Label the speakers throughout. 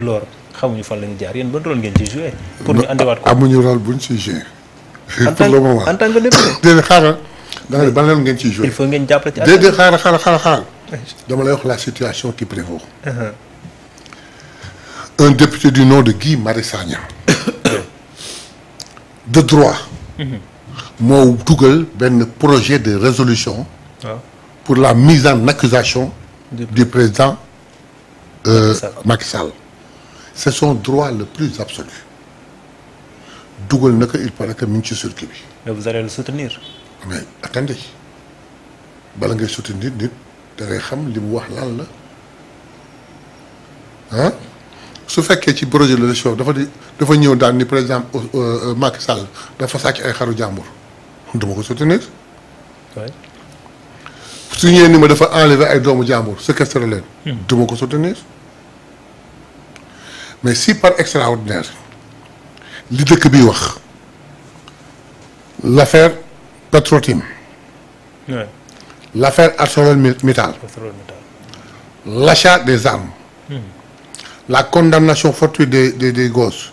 Speaker 1: loolu xamuñu fan la ñu jaar yéen ban rôle ngeen ci joué. pour ñu andiwaat ko
Speaker 2: amuñu rôle buñ ciy joué.
Speaker 1: pour le moment en tant que député.
Speaker 2: déedéet xaaral da nga ne ban rôle ngeen ciy joué.
Speaker 1: il faut ngeen jàppale ci.
Speaker 2: déedéet xaaral dama lay wax la situation qui prévaut. Un député du nom de Guy Marius Sagna de droit. moo dugal benn projet de résolution. pour la mise en accusation du président Macky Sall. C'est son droit le plus absolu. dugal na ko il paraît que mi ngi ci circuit bi.
Speaker 1: mais vous allez le soutenir.
Speaker 2: mais attendez bala ngay soutenir nit da ngay xam li mu wax lan la ah su fekkee ci projet de résolution dafa ñëw daan ni par exemple Macky Sall dafa sàcc ay xaru jàmbur duma ko soutenir. su ñëwee ni ma dafa enlever ay doomu jàmbur séquestrer leen. duma ko soutenir. mais si par extraordinaire li dëkk bi wax l'affaire Petro-Tim. l'affaire ArcelorMittal. l'achat des armes. la condamnation fortuite des gosses.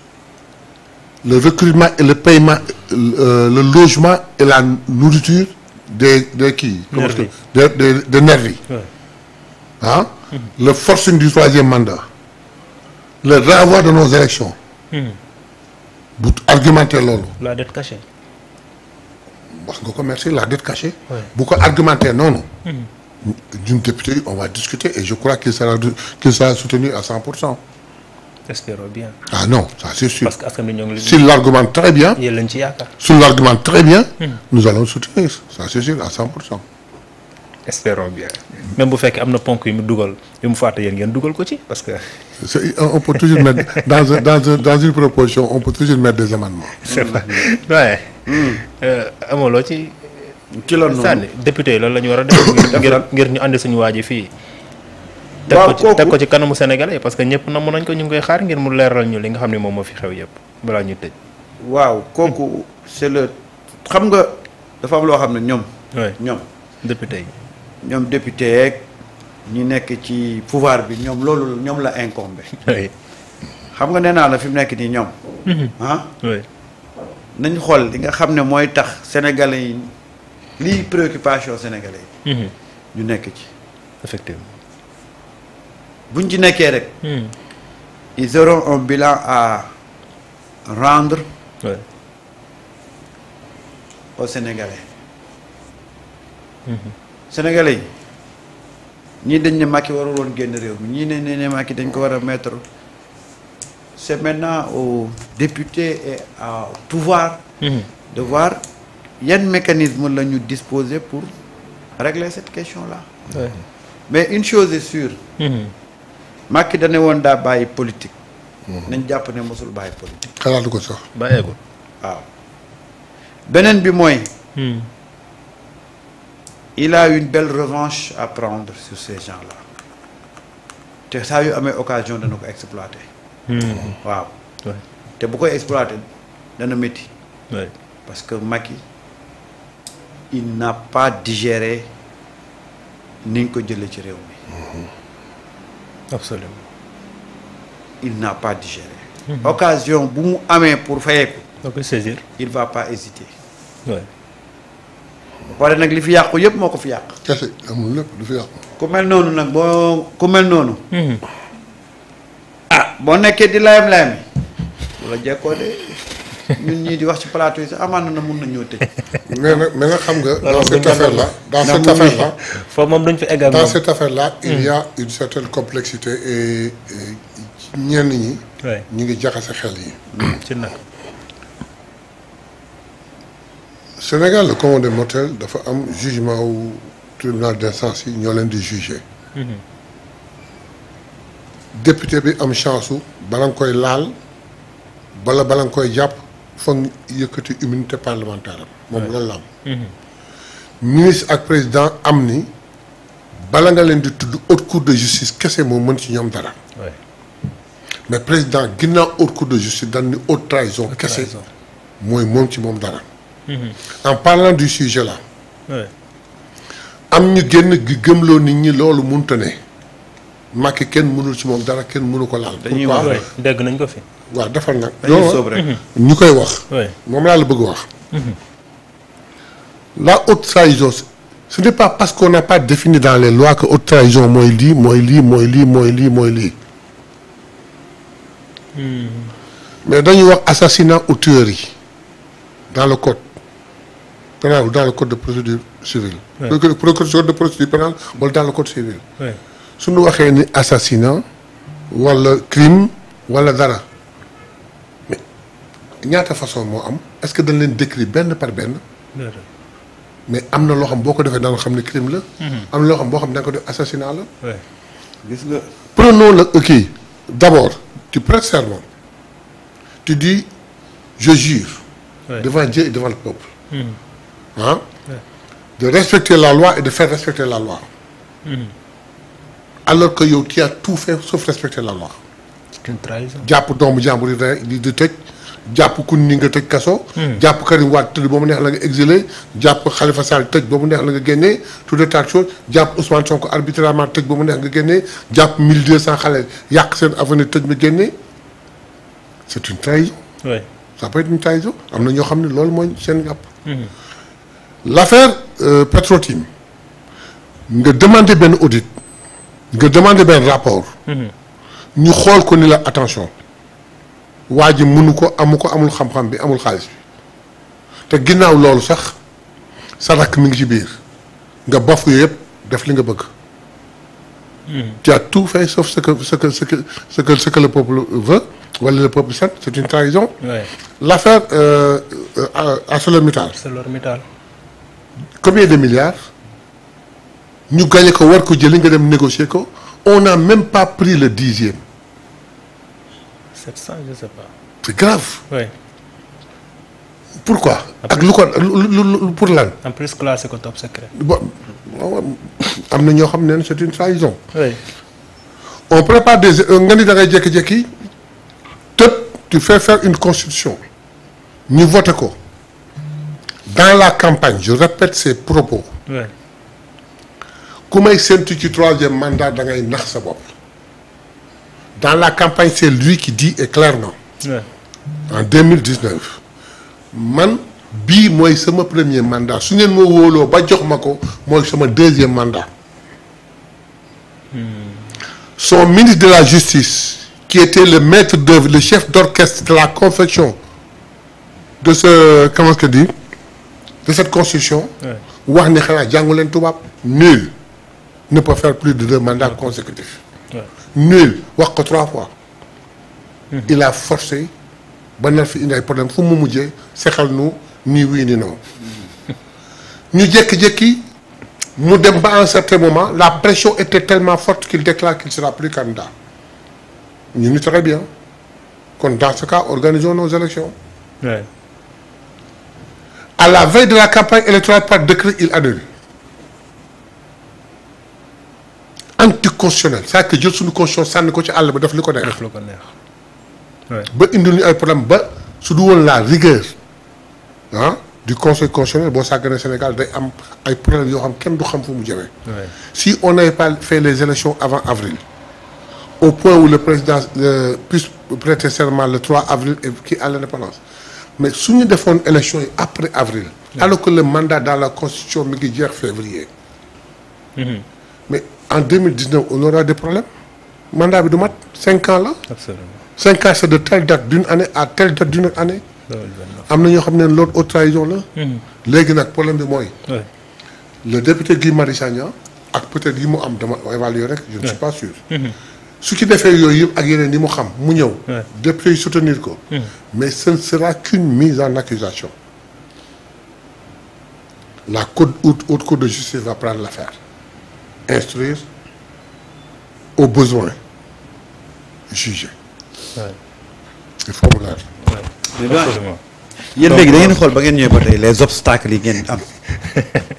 Speaker 2: le recrutement et le paiement le logement et la nourriture des nervis. Ah. le forcing du troisième mandat. le renvoi de nos élections. bu argumenter loolu.
Speaker 1: la dette cachée.
Speaker 2: wax nga ko merci la dette cachée. bu ko argumenter noonu. d'une député on va discuter et je crois qu'il sera soutenu à 100%.
Speaker 1: espérons bien.
Speaker 2: ah non ça c'est sûr.
Speaker 1: parce que askan bi ñoo ngi.
Speaker 2: s'il l'argumente très bien.
Speaker 1: yéen lañ ci yaakaar.
Speaker 2: s'il l'argumente très bien. nous allons soutenir ça c'est sûr à 100%.
Speaker 1: espérons bien. même bu fekkee am na ponk yu mu dugal yu mu fàtte yéen ngeen dugal ko ci parce que.
Speaker 2: on peut toujours mettre dans une proposition on peut toujours mettre des amendements.
Speaker 1: c'est vrai waaye. amuloo ci.
Speaker 3: ci la noonu
Speaker 1: sànni député loolu la ñu war a def. ngir ñu andi suñu waa ji fii. teg ko ci kanamu sénégalais parce que ñëpp namm nañ ko ñu ngi koy xaar ngir mu leeral ñu li nga xam ne moom moo fi xew yëpp balaa ñu tëj.
Speaker 3: waaw kooku c'est le xam nga dafa am loo xam ne ñoom. ñoom
Speaker 1: député yi.
Speaker 3: ñoom député yeeg ñi nekk ci pouvoir bi ñoom loolu ñoom la incombé. xam nga nee naa la fi mu nekk nii ñoom. nañ xool li nga xam ne mooy tax sénégalais yi lii préoccupation sénégalais yi. ñu nekk ci.
Speaker 1: effectivement.
Speaker 3: buñ ci nekkee rek. ils auront un bilan à rendre. aux sénégalais. sénégalais yi ñii dañ ne Macky warul woon génn réew mi ñii ne Macky dañ ko war a mettre c'est maintenant aux députés et au pouvoir de voir yan mécanisme la ñu disposer pour régler cette question-là. mais une chose est sûre. Macky dane woon daa bàyyi politique. nañ jàpp ne mosul bàyyi politique.
Speaker 2: xalaatu ko sax.
Speaker 1: bàyyeegul.
Speaker 3: waaw beneen bi mooy. il a une belle revanche à prendre sur ces gens-là te saa yu amee occasion dana ko exploiter. waaw. te bu koy exploiter dana métti. parce que Macky il n'a pas digéré ni ñu ko jëlee ci réew mi.
Speaker 1: absolument.
Speaker 3: il n'a pas digéré. occasion bu mu amee pour fayeeku.
Speaker 1: da koy saisir.
Speaker 3: il va pas hésiter. pare nag li fi yàqu yëpp moo ko fi yàq.
Speaker 2: kese amul lépp du fi yàqu.
Speaker 3: ku mel noonu nag ku mel noonu. boo nekkee di layam-layam yi la jekkoo de ñun ñii di wax ci plateau yi sax amaan na mun na ñoo tëj.
Speaker 2: mais nag xam nga. dans cette affaire là
Speaker 1: foofu moom duñ fi egg
Speaker 2: dans cette affaire là il y a une certaine complexité et ñenn ñi. ñu ngi jaxase xel yi.
Speaker 1: ci nag.
Speaker 2: Sénégal le commun des mortels dafa am jugement wu tribunal d'instance yi ñoo leen di juger. député bi am chance su bala nga koy laal bala nga koy jàpp foog yëkkati immunité parlementaire am. moom loolu la am. ministre ak président am ni bala nga leen di tudd haute cour de justice kese moo mën ci ñoom dara. mais président ginnaaw haute cour de justice dañ ni haute trahison kese mooy moom ci moom dara. en parlant du sujet là. am ñu génn gi gëmloo nit ñi loolu mënta ne. Macky kenn mënul ci moom dara kenn mënu ko laal.
Speaker 3: dañuy
Speaker 2: pourquoi
Speaker 3: wax
Speaker 1: dégg nañ ko fi.
Speaker 2: waaw defal nag.
Speaker 3: dañuy sóob rek.
Speaker 2: ñu koy wax.
Speaker 1: oui
Speaker 2: moom laa la bëgg wax. La haute trahison ce n'est pas parce qu'on n'a pas défini dans les lois que haute trahison mooy lii mooy lii mooy lii mooy lii mooy lii. mais dañuy wax assassinat ou tuerie dans le code pénal ou dans le code de procédure civile.
Speaker 1: Oui.
Speaker 2: Code de procédure pénale wala dans le code civil.
Speaker 1: oui
Speaker 2: suñu waxee ni assassinat wala crime wala dara mais ñaata façon moo am est-ce que dañ leen décrit benn par benn. mais am na loo xam boo ko defee da nga xam ne crime la. am na loo xam boo xam ne da nga ko def assassinat la.
Speaker 1: oui
Speaker 3: gis nga.
Speaker 2: prenons le kii d'abord tu prêtes serment tu dis je jure.
Speaker 1: oui
Speaker 2: devant Dieu et devant le peuple. ah.
Speaker 1: Ouais.
Speaker 2: de respecter la loi et de faire respecter la loi. alors que yow tu as tout fait sauf respecter la loi.
Speaker 1: c'est une trahison.
Speaker 2: jàpp doomu jàmbur yi di tëj jàpp ku ni nga tëj kaso. jàpp Karim Wade tëdd ba mu neex la nga exilé jàpp Khalifa Sall tëj ba mu neex la nga génnee tout de tas de choses jàpp Ousmane Sonko arbitrairement tëj ba mu neex nga génnee jàpp 1200 xale yàq seen avenir tëj ma génnee c'est une trahison.
Speaker 1: oui
Speaker 2: ça peut être une trahison am na ñoo xam ne loolu mooy seen jàpp. l'affaire Petro-Tim nga demander benn audit nga demander benn rapport. ñu xool ko ni la attention waa ji mënu ko amu ko amul xam-xam bi amul xaalis bi te ginnaaw loolu sax sa rakk mi ngi ci biir nga bafu yëpp def li nga bëgg. tu as tout fait sauf ce que le peuple veut wala le peuple sait c'est une trahison.
Speaker 1: oui
Speaker 2: l'affaire ArcelorMittal.
Speaker 1: ArcelorMittal.
Speaker 2: Combien de milliards ñu gagné ko war ko jëli nga dem négocier ko on n'a même pas pris le 10e.
Speaker 1: 700 je sais pas.
Speaker 2: c'est grave.
Speaker 1: oui
Speaker 2: pourquoi ak lu ko lu pour lan.
Speaker 1: en plus classé ko top secret.
Speaker 2: bon am na ñoo xam ne c'est une trahison.
Speaker 1: oui
Speaker 2: on prépare des nga ni da ngay jékki-jékki tëb tu fais faire une constitution ñu voté ko dans la campagne je répète ces propos.
Speaker 1: oui
Speaker 2: ku may séntu ci 3e mandat da ngay nax sa bopp. dans la campagne c'est lui qui dit et clairement.
Speaker 1: oui
Speaker 2: en 2019 man bii mooy sama premier mandat su ngeen ma wóoloo ba jox ma ko mooy sama 2e mandat. son ministre de la justice qui était le maître d'œuvre le chef d'orchestre de la confection de ce comment que dit de cette constitution. wax ni xanaa jàngu leen tubaab. nul ne peut faire plus de 2 mandats consécutifs. nul wax ko 3 fois. il a forcé ba nar fi indi ay problème fu mu mujjee sexal nu nii wii ni non ñu jékki-jékki mu dem ba à un certain moment la pression était tellement forte qu'il déclare qu'il sera plus candidat ñu ni très bien kon dans ce cas organisons nos élections.
Speaker 1: oui
Speaker 2: à la veille de la campagne électorale par décret il annule. anticonstitutionnel c'est-à-dire que jël suñu constitution sànni ko ci àll ba def li ko neex.
Speaker 1: def lu ko neex. oui
Speaker 2: ba indil ñu ay problème ba su du woon la rigueur du conseil constitutionnel boo sàgganee Sénégal day am ay problèmes yoo xam kenn du xam fu mu jëmee.
Speaker 1: oui
Speaker 2: si on n'avait pas fait les élections avant avril au point où le président puisse prêter serment le 3 avril et qui à l'indépendance mais su ñu defoon élection yi après avril. alors que le mandat dans la constitution mi ngi jeex février. mais en 2019 on aura des problèmes mandat bi du mat 5 ans la.
Speaker 1: absolument
Speaker 2: 5 ans c'est de telle date d'une année à telle date d'une année.
Speaker 1: loolu benn.
Speaker 2: am na ñoo xam ne loolu haute trahison la. léegi nag problème bi mooy.
Speaker 1: oui
Speaker 2: le député Guy Marius Sagna ak peut-être yi mu am dama évaluer rek je ne suis pas sûr. su ci defee yooyu yëpp ak yeneen yi mu xam mu ñëw. député yi soutenir ko. mais ce ne sera qu'une mise en accusation. la haute cour de justice va prendre l'affaire instruire au besoin juger.
Speaker 1: oui
Speaker 2: il faut mu leer.
Speaker 1: oui absolument.
Speaker 3: yéen léegi da ngeen xool ba ngeen ñëwee ba tey les obstacles yi ngeen am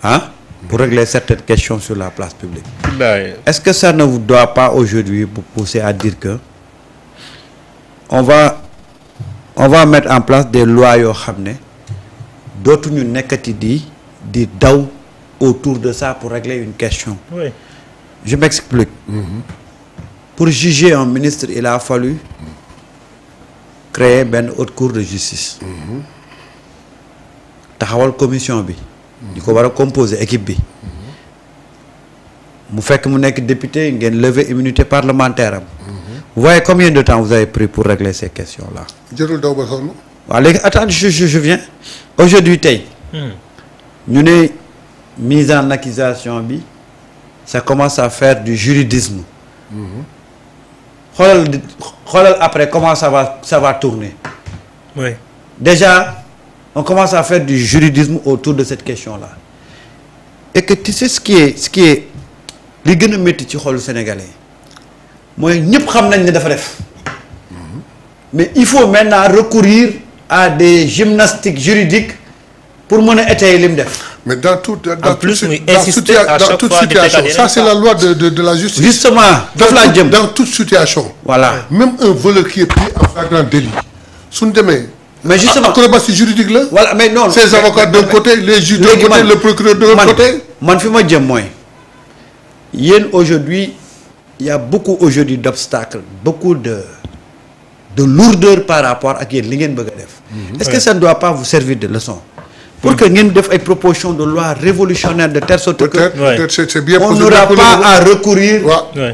Speaker 3: ah pour régler certaines questions sur la place publique.
Speaker 1: bilaay.
Speaker 3: Est-ce que ça ne vous doit pas aujourd'hui vous pousser à dire que on va mettre en place des lois yoo xam ne dootuñu nekkati di daw autour de ça pour régler une question.
Speaker 1: oui
Speaker 3: Je m'explique. pour juger un ministre il a fallu créer benn haute cour de justice. taxawal commission bi. di ko war a composer équipe bi. mu fekk mu nekk député ngeen lever immunité parlementaire am. vous voyez combien de temps vous avez pris pour régler ces questions là.
Speaker 2: jërul daw ba sonn.
Speaker 3: waaw léegi attends je viens aujourd'hui tey. ñu ne mise en accusation bi ça commence à faire du juridisme. xoolal après comment ça va tourner.
Speaker 1: oui.
Speaker 3: Déjà on commence à faire du juridisme autour de cette question-là et que tu sais ce qui est li gën a métti ci xolu sénégalais mooy ñëpp xam nañ ne dafa def mais il faut maintenant recourir à des gymnastiques juridiques pour mën a étayer li mu def.
Speaker 2: mais dans toute
Speaker 1: situation
Speaker 2: ça c'est la loi de la justice.
Speaker 3: Justement daf laa jëm
Speaker 2: dans toute situation.
Speaker 3: Voilà.
Speaker 2: Même un voleur qui est pris en flagrant délit suñ demee.
Speaker 3: mais justement
Speaker 2: acrobatie juridique la.
Speaker 3: voilà mais non.
Speaker 2: ces avocats d'un côté les juges d'un côté le procureur de l'autre côté.
Speaker 3: man fi ma jëm mooy yéen aujourd'hui il y a beaucoup aujourd'hui d'obstacles beaucoup de lourdeur par rapport ak yéen li ngeen bëgg a def. Est-ce que ça ne doit pas vous servir de leçon. pour que ngeen def ay propositions de loi révolutionnaires de telle sorte que.
Speaker 2: peut-être c'est bien
Speaker 3: on n'aura pas à recourir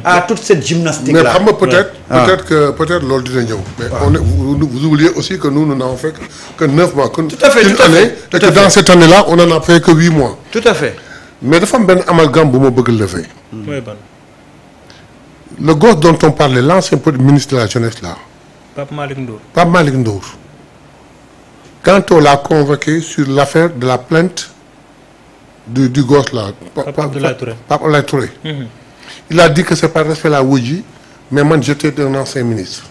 Speaker 3: à toute cette gymnastique là.
Speaker 2: mais xam nga peut-être loolu dina ñëw. mais vous oubliez aussi que nous n'avons fait que 9 mois.
Speaker 3: tout à fait tout à fait
Speaker 2: et que dans cette année-là on en a fait que 8 mois.
Speaker 3: tout à fait.
Speaker 2: mais dafa am benn amalgame bu ma bëgg lever. le gosse dont on parlait l'ancien ministre de la jeunesse là.
Speaker 1: Pape
Speaker 2: Malick Ndour. Quand on l'a convoqué sur l'affaire de la plainte du gosse là. Pape Abdoulaye Touré. Il a dit que c'est par respect à la Wodji mais man j'étais un ancien ministre.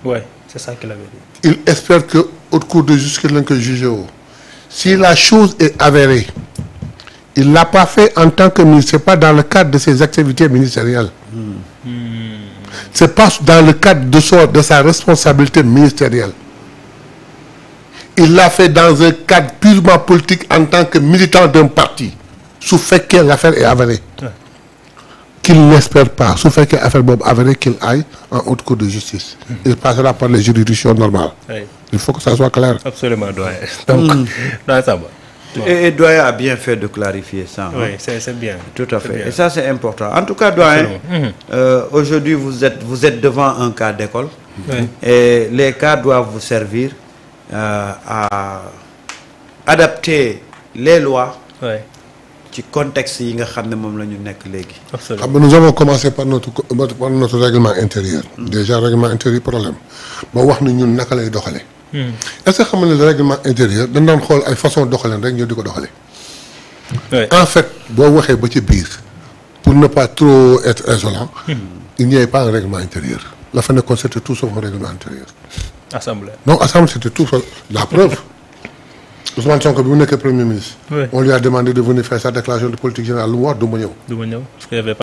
Speaker 1: Ouais, c'est ça qu'il avait dit.
Speaker 2: Il espère que haute cour de justice lañ koy jugé woo. Si la chose est avérée il l'a pas fait en tant que ministre, c'est pas dans le cadre de ses activités ministérielles. C'est pas dans le cadre de sa responsabilité ministérielle. Il l'a fait dans un cadre purement politique en tant que militant d'un parti. Su fekkee l'affaire est avérée. Qu'il n'espère pas. Su fekkee affaire boobu avérée qu'il aille en haute cour de justice. Il passera par les juridictions normales. Il faut que ça soit clair.
Speaker 1: Absolument doyen. Donc doyen Samba.
Speaker 3: Et doyen a bien fait de clarifier ça.
Speaker 1: Oui, c'est bien.
Speaker 3: Tout à fait. Et ça c'est important. En tout cas doyen, aujourd'hui vous êtes devant un cas d'école. Et les cas doivent vous servir à adapter les lois ci contexte yi nga xam ne moom la ñu nekk léegi.
Speaker 2: Xam nga nous avons commencé par notre règlement intérieur. Déjà règlement intérieur problème ba wax ni ñun naka lay doxale. Est-ce que xam nga ne le règlement intérieur dañ doon xool ay façon doxaleen rek ñu di ko doxale. En fait boo waxee ba ci biir pour ne pas trop être insolent. Il n'y avait pas un règlement intérieur. La fa nekkoon c'était tout sauf un règlement intérieur.
Speaker 1: Assemblée.
Speaker 2: Non, Assemblée c'était tout sauf la preuve. Ousmane Sonko bi mu nekkee premier ministre. On lui a demandé de venir faire sa déclaration de politique générale lu mu wax du ma ñëw.
Speaker 1: Parce qu'il y avait